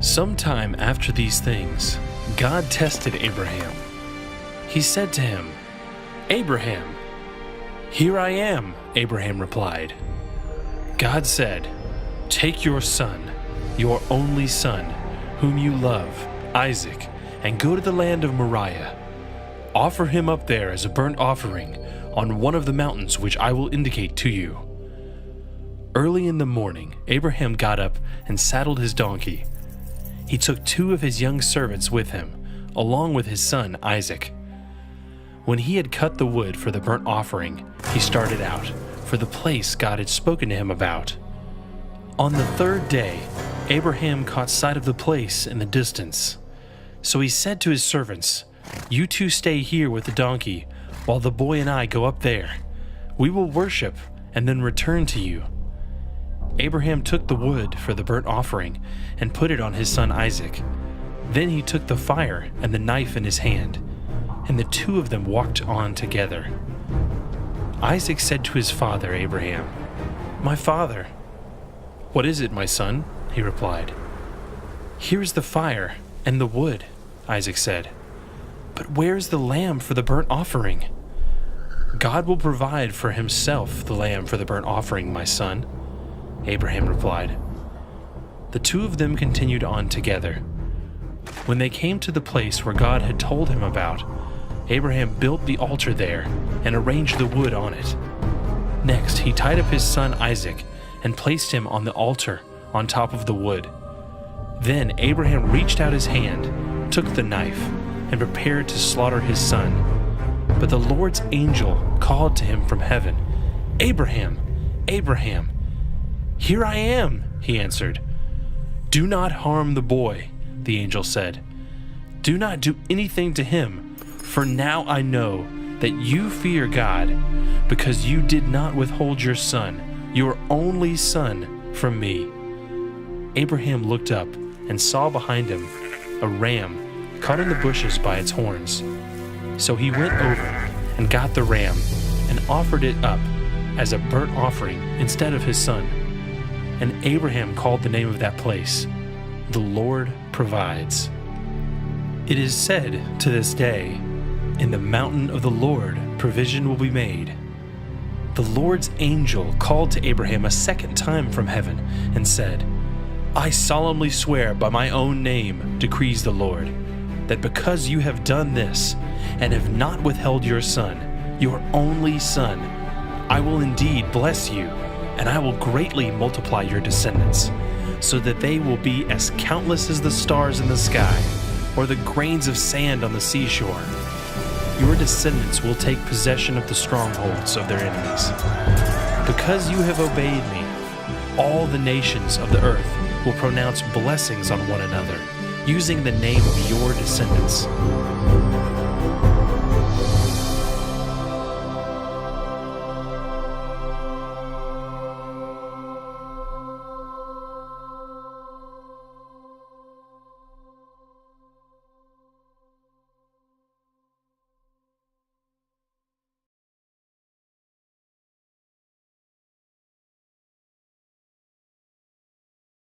Sometime after these things, God tested Abraham. He said to him, "Abraham." "Here I am," Abraham replied. God said, "Take your son, your only son, whom you love, Isaac, and go to the land of Moriah. Offer him up there as a burnt offering on one of the mountains which I will indicate to you." Early in the morning, Abraham got up and saddled his donkey. He took 2 of his young servants with him, along with his son Isaac. When he had cut the wood for the burnt offering, he started out for the place God had spoken to him about. On the 3rd day, Abraham caught sight of the place in the distance. So he said to his servants, "You 2 stay here with the donkey, while the boy and I go up there. We will worship and then return to you." Abraham took the wood for the burnt offering and put it on his son Isaac. Then he took the fire and the knife in his hand, and the 2 of them walked on together. Isaac said to his father Abraham, "My father." "What is it, my son?" he replied. "Here is the fire and the wood," Isaac said. "But where is the lamb for the burnt offering?" "God will provide for himself the lamb for the burnt offering, my son," Abraham replied. The 2 of them continued on together. When they came to the place where God had told him about, Abraham built the altar there and arranged the wood on it. Next, he tied up his son Isaac and placed him on the altar on top of the wood. Then Abraham reached out his hand, took the knife, and prepared to slaughter his son. But the Lord's angel called to him from heaven, "Abraham, Abraham." "Here I am," he answered. "Do not harm the boy," the angel said. "Do not do anything to him, for now I know that you fear God, because you did not withhold your son, your only son, from me." Abraham looked up and saw behind him a ram caught in the bushes by its horns. So he went over and got the ram and offered it up as a burnt offering instead of his son. And Abraham called the name of that place, "The Lord Provides." It is said to this day, "In the mountain of the Lord provision will be made." The Lord's angel called to Abraham a second time from heaven and said, "I solemnly swear by my own name, decrees the Lord, that because you have done this and have not withheld your son, your only son, I will indeed bless you, and I will greatly multiply your descendants, so that they will be as countless as the stars in the sky, or the grains of sand on the seashore. Your descendants will take possession of the strongholds of their enemies. Because you have obeyed me, all the nations of the earth will pronounce blessings on one another, using the name of your descendants."